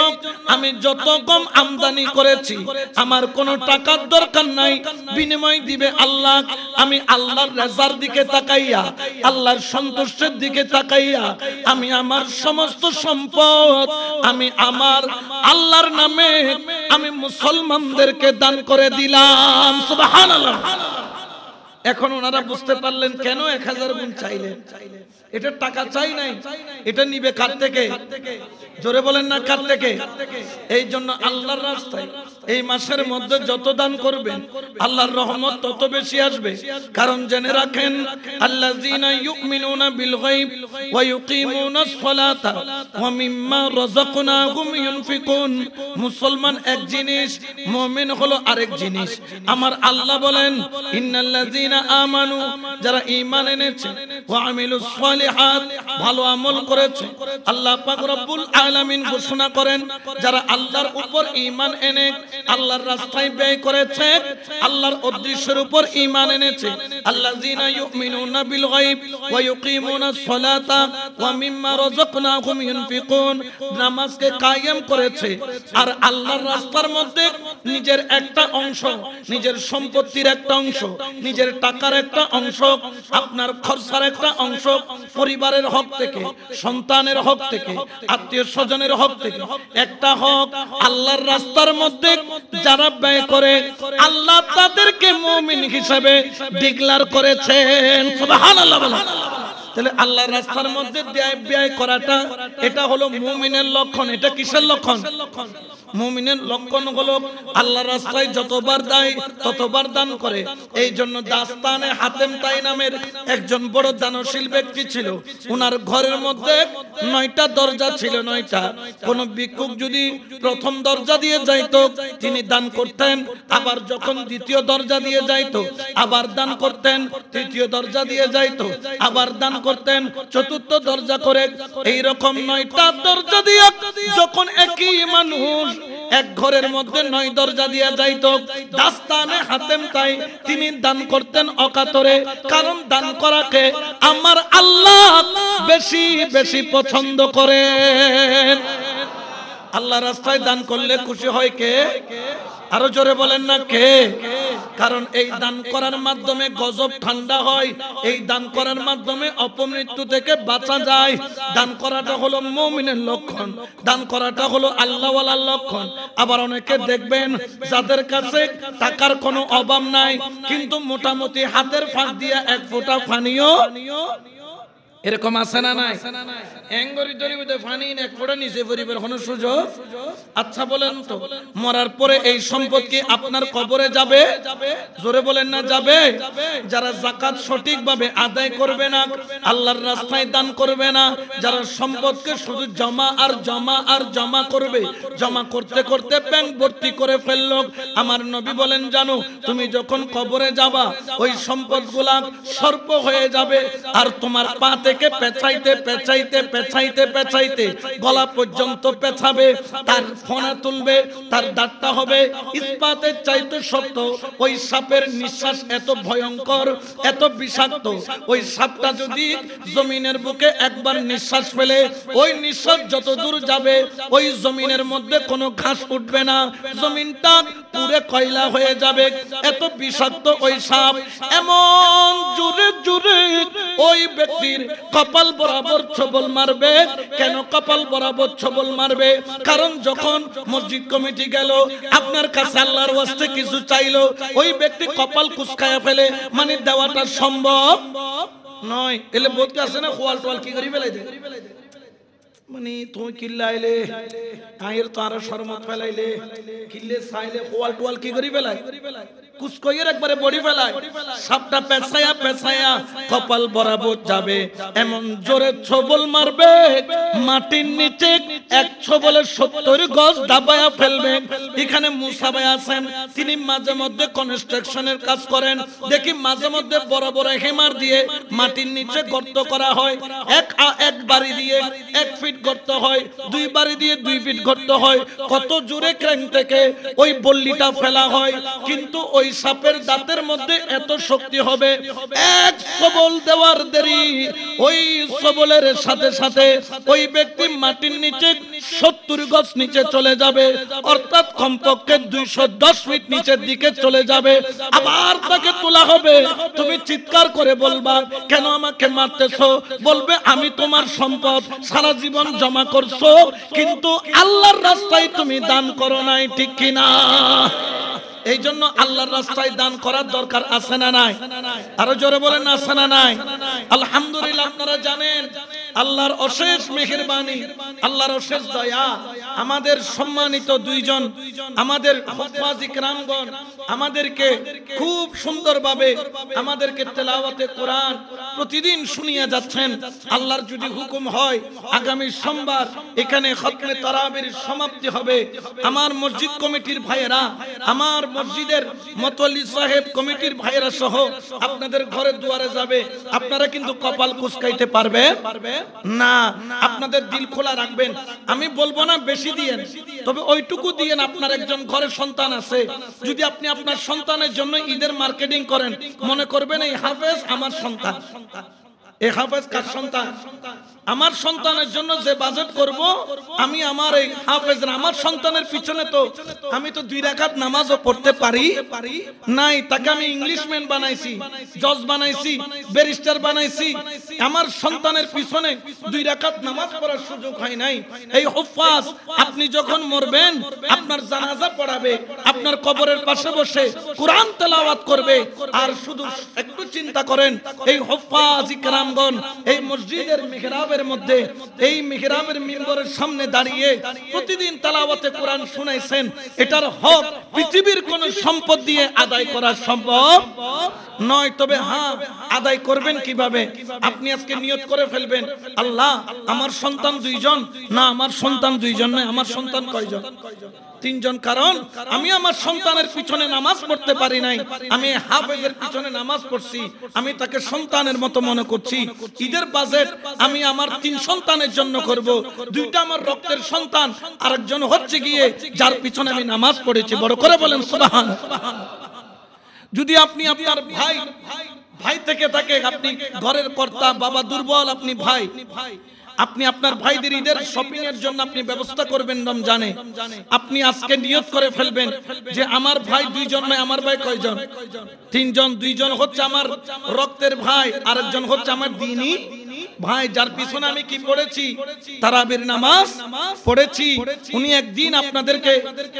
আমি যত গম আমদানি করেছি, আমার কোনো টাকার দরকার নাই, বিনিময় দিবে আল্লাহ। আমি আল্লাহর রেজার দিকে তাকাইয়া, আল্লাহর সন্তুষ্টের দিকে তাকাইয়া আমি আমার সমস্ত সম্পদ আমি আমার আল্লাহর নামে আমি মুসলমানদেরকে দান করে দিলাম। সুবহানাল্লাহ। এখন ওনারা বুঝতে পারলেন কেন 1000 গুণ চাইলেন। এটা টাকা চাই নাই, এটা নিবে কার থেকে? জোরে বলেন না, কার থেকে? এই জন্য আল্লাহর রাস্তায় এই মাসের মধ্যে যত দান করবেন আল্লাহর রহমত তত বেশি আসবে। কারণ জেনে রাখেন, আল্লাযীনা ইউমিনুনা বিল গায়ব ওয়া ইউকিমুনাস সালাতা ওয়া মিম্মা রাযাকনাহুম ইউনফিকুন। মুসলমান এক জিনিস, মুমিন হলো আরেক জিনিস। আমার আল্লাহ বলেন, ইন্নাল্লাযীনা আমানু, যারা ঈমান এনেছে, ওয়া আমিলুস সালিহাত, ভালো আমল করেছে। আল্লাহ পাক রব্বুল আলামিন ঘোষণা করেন, যারা আল্লাহর উপর ঈমান এনে আল্লাহর রাস্তায় ব্যয় করেছে, আল্লাহর উদ্দেশ্যের উপর ঈমান এনেছে, আল্লাযীনা ইউমিনুনা বিল গায়ব ওয়া ইউকিমুনাস সালাতা ওয়া মিম্মা রাযাকনাহুম ইউনফিকুন, নামাজকে কায়েম করেছে আর আল্লাহর রাস্তার মধ্যে নিজের একটা অংশ, নিজের সম্পত্তির একটা অংশ, নিজের টাকার একটা অংশ, আপনার খরচার একটা অংশ, পরিবারের হক থেকে, সন্তানের হক থেকে, আত্মীয় স্বজনের হক থেকে একটা হক আল্লাহর রাস্তার মধ্যে যারা ব্যয় করে, আল্লাহ তাদেরকে মুমিন হিসেবে ডিক্লেয়ার করেছেন। সুবহানাল্লাহ বলেন। তাহলে আল্লাহর রাস্তার মধ্যে ব্যয় করাটা এটা হলো মুমিনের লক্ষণ। এটা কিসের লক্ষণ? মুমিনের লক্ষণ হলো আল্লাহর রাস্তায় যতবার দেয় ততবার দান করে। এই জন্য দাস্তানে হাতেম তাই নামের একজন বড় দানশীল ব্যক্তি ছিল। ওনার ঘরের মধ্যে 9টা দরজা ছিল, 9টা। কোন ভিক্ষুক যদি প্রথম দরজা দিয়ে যাইতো তিনি দান করতেন, আবার যখন দ্বিতীয় দরজা দিয়ে যাইতো আবার দান করতেন, তৃতীয় দরজা দিয়ে যাইতো আবার দান করতেন, চতুর্থ দরজা করে এইরকম 9টা দরজা দিয়ে যখন একই মানুষ এক ঘরের মধ্যে 9 দরজা দিয়ে যাইতো, দাস্তানে হাতেম তাই তিনি দান করতেন অকাতরে। কারণ দান করাকে আমার আল্লাহ বেশি বেশি পছন্দ করেন। আল্লাহ রাস্তায় দান করলে খুশি হয় কে? আরো জোরে বলেন না কে? কারণ এই দান করার মাধ্যমে গজব ঠান্ডা হয়, এই দান করার মাধ্যমে অপমৃত্যু থেকে বাঁচা যায়। দান করাটা হলো মুমিনের লক্ষণ, দান করাটা হলো আল্লাহওয়ালার লক্ষণ। আবার অনেকে দেখবেন যাদের কাছে টাকার কোনো অভাব নাই, কিন্তু মোটামুটি হাতের ফাঁক দিয়া এক ফোঁটা পানিও, এরকম আছে না নাই? এঙ্গরি দরিবতে পানি এক ফোঁটা নিচে পরিবার কোনো সুযোগ? আচ্ছা বলেন তো, মরার পরে এই সম্পদ কি আপনার কবরে যাবে? জোরে বলেন না যাবে? যারা যাকাত সঠিকভাবে আদায় করবে না, আল্লাহর রাস্তায় দান করবে না, যারা সম্পদকে শুধু জমা আর জমা আর জমা করবে, জমা করতে করতে ব্যাংক ভর্তি করে ফেললো, আমার নবী বলেন জানো, তুমি যখন কবরে যাবা ওই সম্পদগুলা সর্প হয়ে যাবে আর তোমার পা থেকে পেঁচাইতে পেঁচাইতে পেঁচাইতে পেঁচাইতে গলা পর্যন্ত পেঁচাবে, তার ফনা তুলবে, তার দাঁতটা হবে ইস্পাতের চাইতে শক্ত। ওই সাপের নিঃশ্বাস এত ভয়ঙ্কর, এত বিষাক্ত, ওই সাপটা যদি জমিনের বুকে একবার নিঃশ্বাস ফেলে, ওই নিঃশ্বাস যত দূর যাবে ওই জমিনের মধ্যে কোনো ঘাস উঠবে না, জমিনটা পুরে কয়লা হয়ে যাবে, এত বিষাক্ত ওই সাপ। এমন জোরে জোরে ওই ব্যক্তির কপাল বরাবর ছবল মারবে। কেন কপাল বরাবর ছবল মারবে? কারণ যখন মসজিদ কমিটি গেল আপনার কাছে আল্লাহর ওয়াস্তে কিছু চাইলো, ওই ব্যক্তি কপাল কুচকায়া ফেলে, মানে দেওয়াটা সম্ভব নয়। এলে বোধকে আছে না, খোয়াল টোয়াল কি করি ফেলাই দেয়, মানে তুমি কিল্লাইলে আয়ের তো আরো শরমত ফেলাইলে, কিল্লে চাইলে খোয়াল টোয়াল কি করি ফেলাই, কুচকইয়ের একবারে বডি ফেলায়, সাপটা পেছায়া পেছায়া কপাল বরাবর যাবে। এমন জোরে ছবল মারবে, মাটির নিচে এক ছবলে 70 গজ দাবায়া ফেলবে। এখানে মুসা ভাই আছেন, তিনি মাঝে মধ্যে কনস্ট্রাকশনের কাজ করেন, দেখি মাঝে মধ্যে বড় বড় হেমার দিয়ে মাটির নিচে গর্ত করা হয়। এক বাড়ি দিয়ে 1 ফিট গর্ত হয়, 2 বাড়ি দিয়ে 2 ফিট গর্ত হয়। কত জোরে ক্রেন থেকে ওই বল্লিটা ফেলা হয়, কিন্তু ওই সাপের দাঁতের মধ্যে এত শক্তি হবে, এক সবল দেওয়ার দেরি, ওই সবলের সাথে সাথে ওই ব্যক্তি মাটির নিচে 70 গজ নিচে চলে যাবে, অর্থাৎ কমপক্ষে 210 ফিট নিচের দিকে চলে যাবে। আবার তাকে তোলা হবে, তুমি চিৎকার করে বলবা কেন আমাকে মারতেছো? বলবে আমি তোমার সম্পদ সারা জীবন জমা করছো, কিন্তু আল্লাহর রাস্তায় তুমি দান করো নাই, ঠিক কিনা? এই জন্য আল্লাহর রাস্তায় দান করার দরকার আছে না নাই? আরো জোরে বলেন আছে না নাই? আলহামদুলিল্লাহ। আপনারা জানেন আল্লাহর অশেষ মেহেরবানি, আল্লাহর অশেষ দয়া, আমাদের সম্মানিত দুইজন আমাদের হুফাজ ইকরামগণ আমাদেরকে খুব সুন্দরভাবে আমাদেরকে তেলাওয়াতে কোরআন প্রতিদিন শুনিয়ে যাচ্ছেন। আল্লাহর যদি হুকুম হয় আগামী সোমবার এখানে খতমে তারাবির সমাপ্তি হবে। আমার মসজিদ কমিটির ভাইয়েরা, আমার মসজিদের মুতওয়াল্লি সাহেব কমিটির ভাইয়েরা সহ আপনাদের ঘরে দুয়ারে যাবে। আপনারা কিন্তু কপাল কুঁচকাইতে পারবে না, আপনাদের দিল খোলা রাখবেন। আমি বলবো না বেশি দিয়েন, তবে ওইটুকু দিয়েন। আপনার একজন ঘরে সন্তান আছে, যদি আপনি আপনার সন্তানের জন্য ঈদের মার্কেটিং করেন, মনে করবেন এই হাফেজ আমার সন্তান। এই হাফেজ কার সন্তান? আমার সন্তানের জন্য যে বাজেট করব, আমি আমার এই হাফেজরা আমার সন্তানের পিছনে তো আমি তো 2 রাকাত নামাজও পড়তে পারি নাই। তাকে আমি ইংলিশম্যান বানাইছি, জজ বানাইছি, ব্যারিস্টার বানাইছি। আমার সন্তানের পিছনে 2 রাকাত নামাজ পড়ার সুযোগ হয় নাই। এই হুফাজ আপনি যখন মরবেন, আপনার জানাজা পড়াবে, আপনার কবরের পাশে বসে কোরআন তেলাওয়াত করবে। আর শুধু একটু চিন্তা করেন, এই হুফাজ ইকরামগণ এই মসজিদের মিহরাবের মধ্যে, এই মিহরাবের মিম্বরের সামনে দাঁড়িয়ে প্রতিদিন তেলাওয়াতে কোরআন শুনাইছেন। এটার হক পৃথিবীর কোন সম্পদ দিয়ে আদায় করা সম্ভব নয়। তবে হ্যাঁ, আদায় করবেন কিভাবে? আপনি আজকে নিয়ত করে ফেলবেন, আল্লাহ আমার সন্তান 2 জন, না আমার সন্তান 2 জন নয়, আমার সন্তান কয়জন? 3 জন। কারণ আমি আমার সন্তানের পিছনে নামাজ পড়তে পারি নাই, আমি হাফেজের পিছনে নামাজ পড়ছি, আমি তাকে সন্তানের মতো মনে করছি। ঈদের বাজেট আমি আমার 3 সন্তানের জন্য করব। 2টা আমার রক্তের সন্তান, আরেকজন হচ্ছে গিয়ে যার পিছনে আমি নামাজ পড়েছি। বড় করে বলেন সুবহানাল্লাহ। যদি আপনি আপনার ভাই থেকে থাকে, আপনি ঘরের কর্তা, বাবা দুর্বল, আপনি ভাই, আপনি আপনার ভাইদের ঈদের শপিং এর জন্য আপনি ব্যবস্থা করবেন রমজানে। আপনি আজকে নিয়ত করে ফেলবেন যে আমার ভাই 2 জন নয়, আমার ভাই কয়জন? 3 জন। 2 জন হচ্ছে আমার রক্তের ভাই, আরেকজন হচ্ছে আমার দ্বীনি ভাই, যার পিছনে আমি কি পড়েছি? তারাবির নামাজ পড়েছি। উনি একদিন আপনাদেরকে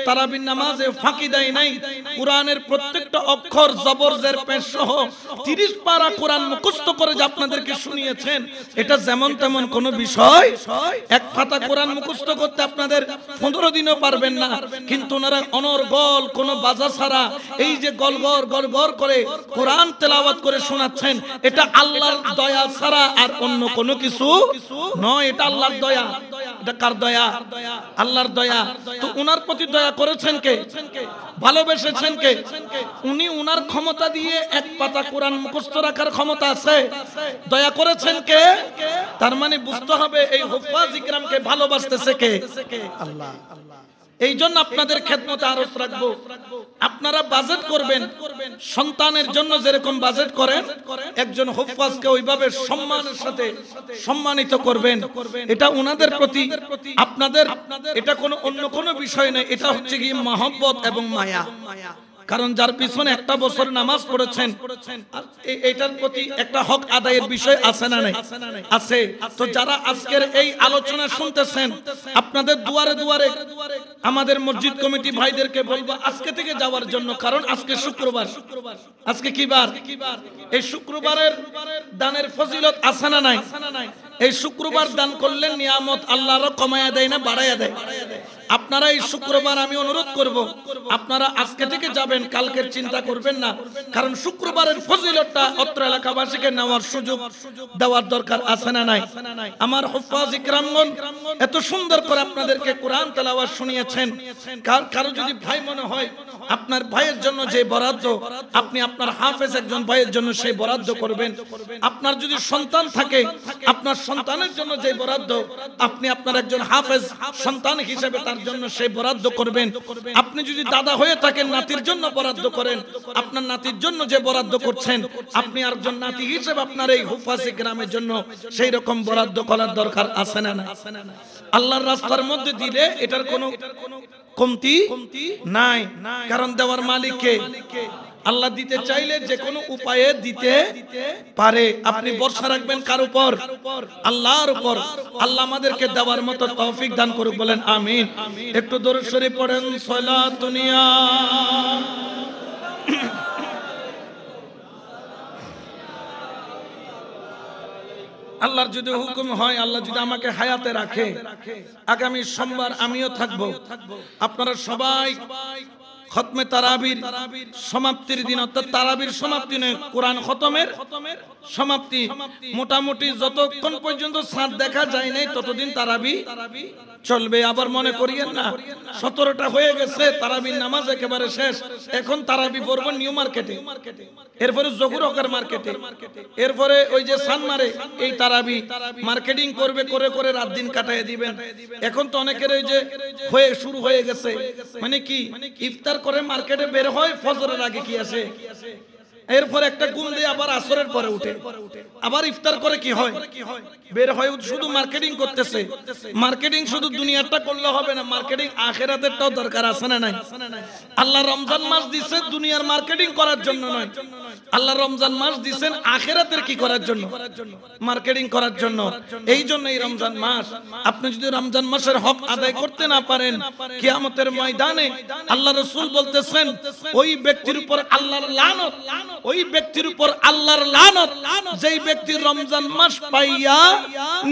তারাবির নামাজে ফাঁকি দেয় নাই। কোরআনের প্রত্যেকটা অক্ষর জবর জের পেশ সহ 30 পারা কোরআন মুখস্থ করে যে আপনাদেরকে শুনিয়েছেন, এটা যেমন তেমন কোনো বিষয়। এক পাতা কোরআন মুখস্থ করতে আপনাদের 15 দিনও পারবেন না, কিন্তু ওনারা অনর্গল কোনো বাজা ছাড়া এই যে গলগর গলগর করে কোরআন তেলাওয়াত করে শোনাচ্ছেন, এটা আল্লাহর দয়া ছাড়া আর অন্য কোনো কিছু নয়। এটা আল্লাহর দয়া। এটা কার দয়া? আল্লাহর দয়া। তো উনার প্রতি দয়া করেছেন কে? ভালোবেসেছেন কে? উনি উনার ক্ষমতা দিয়ে এক পাতা কোরআন মুখস্থ রাখার ক্ষমতা আছে। দয়া করেছেন কে? তার মানে বুঝতে হবে এই হুফাজ ইকরামকে ভালোবাসতেছে কে? আল্লাহ। এই জন্য আপনাদের খেদমতে আরজ রাখবো, আপনারা বাজেট করবেন, সন্তানের জন্য যেরকম বাজেট করেন, একজন হুফাজকে ওইভাবে সম্মানের সাথে সম্মানিত করবেন। এটা ওনাদের প্রতি আপনাদের, এটা কোনো অন্য কোনো বিষয় নয়, এটা হচ্ছে কি মহব্বত এবং মায়া। কারণ যার পিছনে 1 বছর নামাজ পড়েছেন, এটার প্রতি একটা হক আদায়ের বিষয় আছে না নাই? আছে। তো যারা আজকের এই আলোচনা শুনতেছেন, আপনাদের দুয়ারে দুয়ারে আমাদের মসজিদ কমিটি ভাইদেরকে বলবো আজকে থেকে যাওয়ার জন্য। কারণ আজকে শুক্রবার। আজকে কি বার? এই শুক্রবারের দানের ফজিলত আছে না নাই? এই শুক্রবার দান করলে নিয়ামত আল্লাহর কমায়া দেয় না বাড়ায়া দেয়। আপনারা এই শুক্রবার, আমি অনুরোধ করব, আপনারা আজকে থেকে যাবেন, কালকের চিন্তা করবেন না। কারণ শুক্রবারের ফজিলতটা অত্র এলাকাবাসীকে নেওয়ার সুযোগ দেওয়ার দরকার আছে না নাই? আমার হুফাজ ইকরামগণ এত সুন্দর করে আপনাদেরকে কোরআন তেলাওয়াত শুনিয়েছেন। কারো যদি ভাই মনে হয় আপনার ভাইয়ের জন্য যে বরাদ্দ, আপনি আপনার হাফেজ একজন ভাইয়ের জন্য সেই বরাদ্দ করবেন। আপনার যদি সন্তান থাকে, আপনার সন্তানের জন্য যে বরাদ্দ, আপনি আপনার একজন হাফেজ সন্তান হিসেবে তার জন্য সেই বরাদ্দ করবেন। আপনি যদি দাদা হয়ে থাকেন, নাতির জন্য বরাদ্দ করেন। আপনার নাতির জন্য যে বরাদ্দ করছেন, আপনি আরেকজন নাতি হিসেবে আপনার এই হুফাজ ইকরামের জন্য সেই রকম বরাদ্দ করার দরকার আছে না? আল্লাহর রাস্তার মধ্যে দিলে এটার কোনো কমতি নাই। কারণ দেওয়ার মালিক কে? আল্লাহ দিতে চাইলে যে কোনো উপায়ে দিতে পারে। আপনি ভরসা রাখবেন কার উপর? আল্লাহর উপর। আল্লাহ আমাদেরকে দেওয়ার মতো তৌফিক দান করুক, বলেন আমিন। একটু দরুদ শরীফ পড়েন, সালাতুন ইয়া আল্লাহর যদি হুকুম হয়, আল্লাহ যদি আমাকে হায়াতে রাখে, আগামী সোমবার আমিও থাকবো। আপনারা সবাই খতমে তারাবির সমাপ্তির দিন, অর্থাৎ তারাবির সমাপ্তি নয়, কোরআন খতমের সমাপ্তি, মোটামুটি যতক্ষণ পর্যন্ত চাঁদ দেখা যায় নাই ততদিন তারাবি চলবে। আবার মনে করিয়েন না 17টা হয়ে গেছে, তারাবির নামাজ একেবারে শেষ, এখন তারাবি পড়বো নিউ মার্কেটে, এরপরে জহুর হকের মার্কেটে, এরপরে ওই যে সানমারে এই তারাবি মার্কেটিং করবে, করে করে রাত দিন কাটায় দিবেন। এখন তো অনেকের ওই যে হয়ে শুরু হয়ে গেছে, মানে কি ইফতার করে মার্কেটে বের হয়, ফজরের আগে কি আছে, এরপর একটা ঘুম দিয়ে আবার আসরের পরে উঠে আবার ইফতার করে কি হয় বের হয়, শুধু মার্কেটিং করতেছে। মার্কেটিং শুধু দুনিয়াটা করলে হবে না, মার্কেটিং আখিরাতেরটাও দরকার আছে না নাই? আল্লাহ রমজান মাস দিয়েছে দুনিয়ার মার্কেটিং করার জন্য নয়, আল্লাহ রমজান মাস দিয়েছেন আখিরাতের কি করার জন্য, মার্কেটিং করার জন্য। এই জন্য এই রমজান মাস আপনি যদি রমজান মাসের হক আদায় করতে না পারেন, কিয়ামতের ময়দানে আল্লাহ রাসূল বলতেছেন ওই ব্যক্তির উপর আল্লাহর লানত, ওই ব্যক্তির উপর আল্লাহর লানত যেই ব্যক্তি রমজান মাস পাইয়া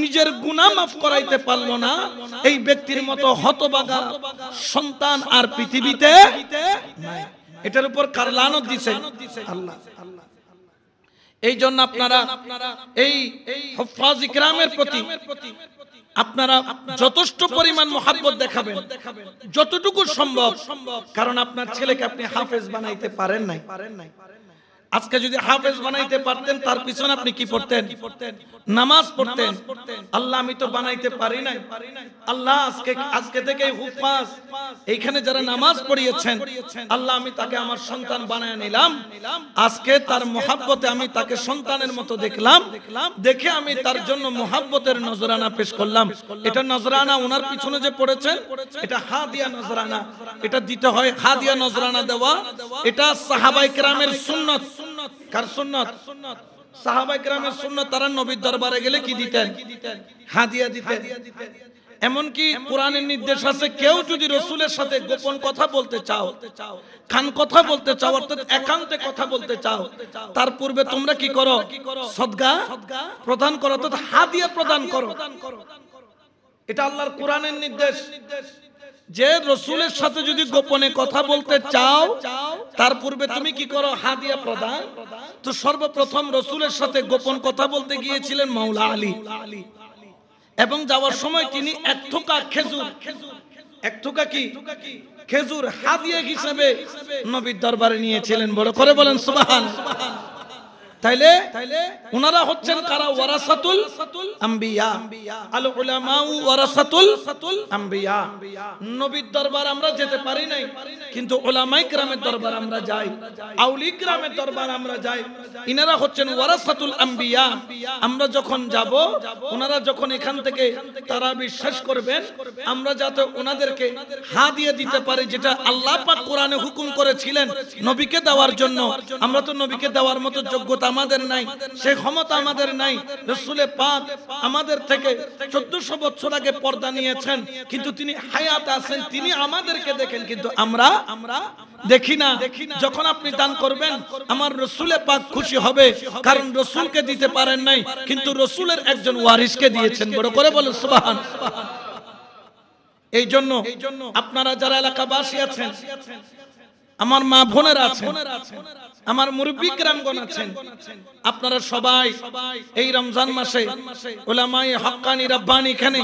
নিজের গুনাহ মাফ করাইতে পারলো না, এই ব্যক্তির মতো হতভাগা সন্তান আর পৃথিবীতে নাই। এটার উপর কার লানত দিয়েছে? আল্লাহ। এই জন্য আপনারা এই হুফাজ ইকরামের প্রতি আপনারা যথেষ্ট পরিমাণ মহব্বত দেখাবেন, যতটুকু সম্ভব। কারণ আপনার ছেলেকে আপনি হাফেজ বানাইতে পারেন নাই। আজকে যদি হাফেজ বানাইতে পারতেন, তার পিছনে আপনি কি পড়তেন? নামাজ পড়তেন। আল্লাহ আমি তো বানাইতে পারি নাই, আল্লাহ আজকে থেকে হুফাজ এইখানে যারা নামাজ পড়িয়েছেন, আল্লাহ আমি তাকে আমার সন্তান বানায় নিলাম। আজকে তার মহব্বতে আমি তাকে সন্তানের মতো দেখলাম, দেখে আমি তার জন্য মহব্বতের নজরানা পেশ করলাম। এটা নজরানা ওনার পিছনে যে পড়েছেন, এটা হাদিয়া নজরানা, এটা দিতে হয়। হাদিয়া নজরানা দেওয়া এটা সাহাবায়ে কেরামের সুন্নাত। কার সুন্নাত? সাহাবায়ে কেরামের সুন্নাত। তারা নবীর দরবারে গেলে কি দিতেন? হাদিয়া দিতেন। এমনকি কোরআনের নির্দেশ আছে, কেউ যদি রাসূলের সাথে গোপন কথা বলতে চাও, কান কথা বলতে চাও, অর্থাৎ একান্তে কথা বলতে চাও, তার পূর্বে তোমরা কি করো? সদকা প্রদান করো, অর্থাৎ হাদিয়া প্রদান করো। এটা আল্লাহর কোরআনের নির্দেশ যে রাসূলের সাথে যদি গোপনে কথা বলতে চাও, তার পূর্বে তুমি কি করো? হাদিয়া প্রদান। তো সর্বপ্রথম রাসূলের সাথে গোপন কথা বলতে গিয়েছিলেন মাওলা আলী, এবং যাওয়ার সময় তিনি এক থোকা খেজুর, এক থোকা কি খেজুর হাদিয়া হিসেবে নবীর দরবারে নিয়েছিলেন। বড় করে বলেন সুবহানাল্লাহ। তাইলে ওনারা হচ্ছেন কারা? ওয়ারাসাতুল আম্বিয়া, আল উলামা ওয়ারাসাতুল আম্বিয়া। নবীর দরবার আমরা যেতে পারি নাই, কিন্তু উলামায়ে কেরামের দরবার আমরা যাই, আউলিয়া কেরামের দরবার আমরা যাই। ইনারা হচ্ছেন ওয়ারাসাতুল আম্বিয়া। আমরা যখন যাব, ওনারা যখন এখান থেকে তারাবি শেষ করবেন, আমরা যাতে ওনাদেরকে হাদিয়া দিতে পারি, যেটা আল্লাহ পাক কোরআনে হুকুম করেছিলেন নবীকে দেওয়ার জন্য। আমরা তো নবীকে দেওয়ার মতো যোগ্যতা আমাদের নাই, সেই ক্ষমতা আমাদের নাই। রাসূলে পাক আমাদের থেকে 1400 বছর আগে পর্দা নিয়েছেন, কিন্তু তিনি হায়াত আছেন, তিনি আমাদেরকে দেখেন, কিন্তু আমরা দেখি না। যখন আপনি দান করবেন, আমার রাসূলে পাক খুশি হবে, কারণ রাসূলকে দিতে পারেন নাই, কিন্তু রাসূলের একজন ওয়ারিসকে দিয়েছেন। বড় করে বলেন সুবহানাল্লাহ। এই জন্য আপনারা যারা এলাকাবাসী আছেন, আমার মা বোনেরা আছেন, আমার মুরব্বি কিরামগণ আছেন, আপনারা সবাই এই রমজান মাসে উলামায়ে হক্কানি রাব্বানি এখানে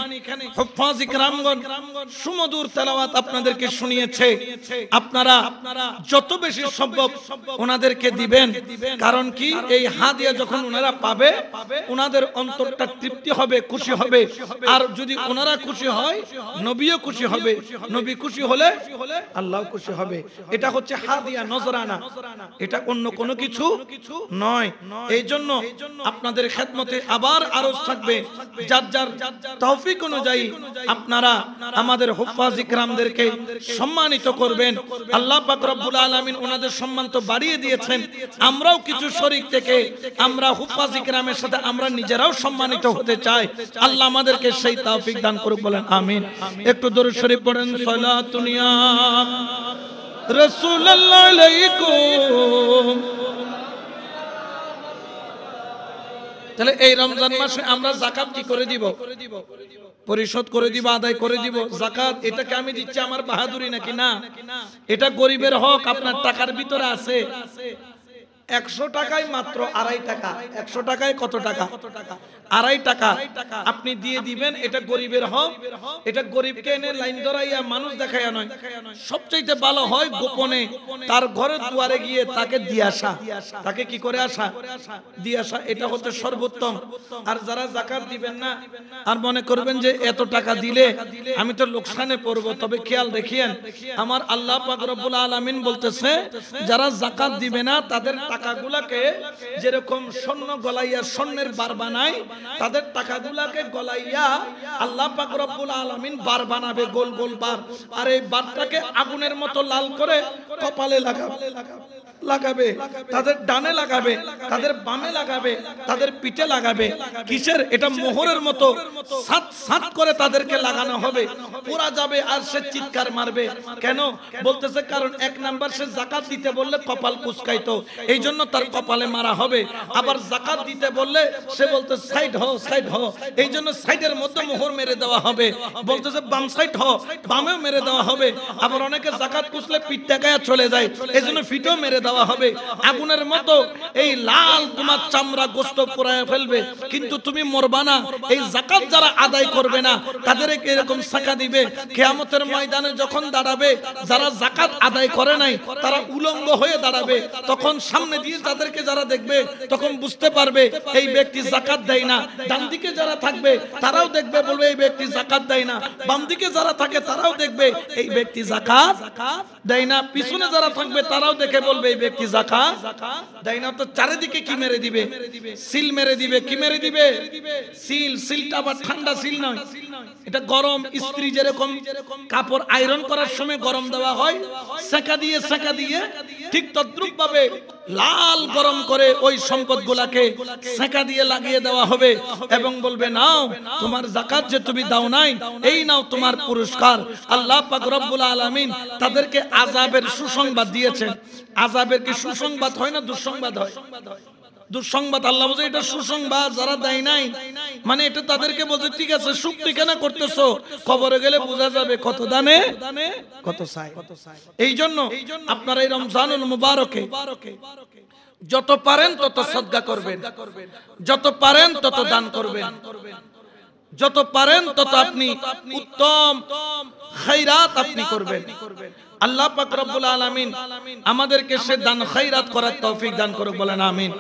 হুফাজ ইকরামগণ সুমধুর তেলাওয়াত আপনাদেরকে শুনিয়েছে। আপনারা যত বেশি সম্ভব ওনাদেরকে দিবেন, কারণ কি এই হাদিয়া যখন ওনারা পাবে, ওনাদের অন্তরটা তৃপ্তি হবে, খুশি হবে। আর যদি ওনারা খুশি হয়, নবীও খুশি হবে, নবী খুশি হলে আল্লাহ খুশি হবে। এটা হচ্ছে হাদিয়া নজরানা, এটা অন্য কোনো কিছু নয়। এই জন্য আপনাদের খেদমতে আবার আরজ থাকবে, যার যার তৌফিক অনুযায়ী আপনারা আমাদের হুফাজ ইকরামদেরকে সম্মানিত করবেন। আল্লাহ পাক রব্বুল আলামিন ওনাদের সম্মান তো বাড়িয়ে দিয়েছেন, আমরাও কিছু শরীক থেকে আমরা হুফাজ ইকরামের সাথে আমরা নিজেরাও সম্মানিত হতে চাই। আল্লাহ আমাদেরকে সেই তৌফিক দান করুক, বলেন আমিন। একটু দরুদ শরীফ পড়েন। সালাতুন ইয়া রাসূলুল্লাহ আলাইকুম। তাহলে এই রমজান মাসে আমরা যাকাত কি করে দিব? পরিশোধ করে দিব, আদায় করে দিব। যাকাত এটাকে আমি দিচ্ছি আমার বাহাদুরি নাকি? না, এটা গরিবের হক, আপনার টাকার ভিতরে আছে। 100 টাকায় মাত্র 2.5 টাকা। 100 টাকায় কত টাকা? 2.5 টাকা আপনি দিয়ে দিবেন। এটা গরিবের হক। এটা গরিবকে এনে লাইন ধরাইয়া মানুষ দেখাইয়া নয়, সবচাইতে ভালো হয় গোপনে তার ঘরের দুয়ারে গিয়ে তাকে দিয়ে আসা। তাকে কি করে আসা? দিয়ে আসা। এটা হচ্ছে সর্বোত্তম। আর যারা যাকাত দিবেন না আর মনে করবেন যে এত টাকা দিলে আমি তো লোকসানে পড়ব, তবে খেয়াল রাখিয়েন আমার আল্লাহ পাক রব্বুল আলামিন বলতেছে যারা যাকাত দিবে না তাদের টাকাগুলাকে যেরকম স্বর্ণ গলাইয়া স্বর্ণের বার বানায়, তাদের টাকাগুলাকে গলাইয়া আল্লাহ পাক রব্বুল আলামিন বার বানাবে, গোল গোল বার। আর এই বারটাকে আগুনের মতো লাল করে কপালে লাগাবে, তাদের ডানে লাগাবে, তাদের বামে লাগাবে, তাদের পিঠে লাগাবে। কিসের? এটা মোহরের মতো সাত সাত করে তাদেরকে লাগানো হবে, পুরা যাবে। আর সে চিৎকার মারবে। কেন? বলতেছে কারণ 1 নাম্বার সে যাকাত দিতে বললে কপাল কুচকাইতো, এই জন্য তার কপালে মারা হবে। আবার যাকাত দিতে বললে সে বলতে সাইড হও, সাইড হও, এই জন্য সাইডের মধ্যে মোহর মেরে দেওয়া হবে। বলতেছে বাম সাইড হও, বামেও মেরে দেওয়া হবে। আবার অনেকে যাকাত কুচলে পিঠটা গায়ে চলে যায়, এই জন্য ফিটেও মেরে দেওয়া হবে। আগুনের মতো এই লাল তোমার চামড়া গোস্ত পোড়ায় ফেলবে, কিন্তু তুমি মরবা না। এই যাকাত যারা আদায় করবে না তাদেরকে এরকম সাকা দিবে। কিয়ামতের ময়দানে যখন দাঁড়াবে, যারা যাকাত আদায় করে নাই তারা উলঙ্গ হয়ে দাঁড়াবে। তখন সামনে দিয়ে তাদেরকে যারা দেখবে তখন বুঝতে পারবে এই ব্যক্তি যাকাত দেয় না। ডান দিকে যারা থাকবে তারাও দেখবে, বলবে এই ব্যক্তি যাকাত দেয় না। বাম দিকে যারা থাকে তারাও দেখবে এই ব্যক্তি যাকাত দেয় না। পিছনে যারা থাকবে তারাও দেখে বলবে এই ব্যক্তি যাকাত দেয় না। তো চারিদিকে কি মেরে দিবে? সিল মেরে দিবে। কি মেরে দিবে? সিল। সিলটা আবার ঠান্ডা সিল নয়, এটা গরম। ইস্ত্রি যেরকম কাপড় আয়রন করার সময় গরম দেওয়া হয়, সেকা দিয়ে সেকা দিয়ে ঠিক তদ্রুপ ভাবে লাল গরম করে ওই সম্পদগুলাকে সেকা দিয়ে লাগিয়ে দেওয়া হবে এবং বলবে নাও তোমার যাকাত যে তুমি দাও নাই, এই নাও তোমার পুরস্কার। আল্লাহ পাক রব্বুল আলামিন তাদেরকে আযাবের সুসংবাদ দিয়েছেন। আযাবের কি সুসংবাদ হয় না দুঃসংবাদ হয়? দুঃসংবাদ। আল্লাহ বলে এটা সুসংবাদ। যারা দেয় নাই মানে এটা তাদেরকে বলছে ঠিক আছে শুক্তি কেন করতেছো, কবরে গেলে বোঝা যাবে কত দানে কত চাই। এই জন্য আপনারা এই রমজানুল মুবারকে যত পারেন তত সদকা করবেন, যত পারেন তত দান করবেন, যত পারেন তত আপনি উত্তম খায়রাত আপনি করবেন। আল্লাহ পাক রব্বুল আলামিন আমাদেরকে সে দান খায়রাত করার তৌফিক দান করুক, বলেন আমিন।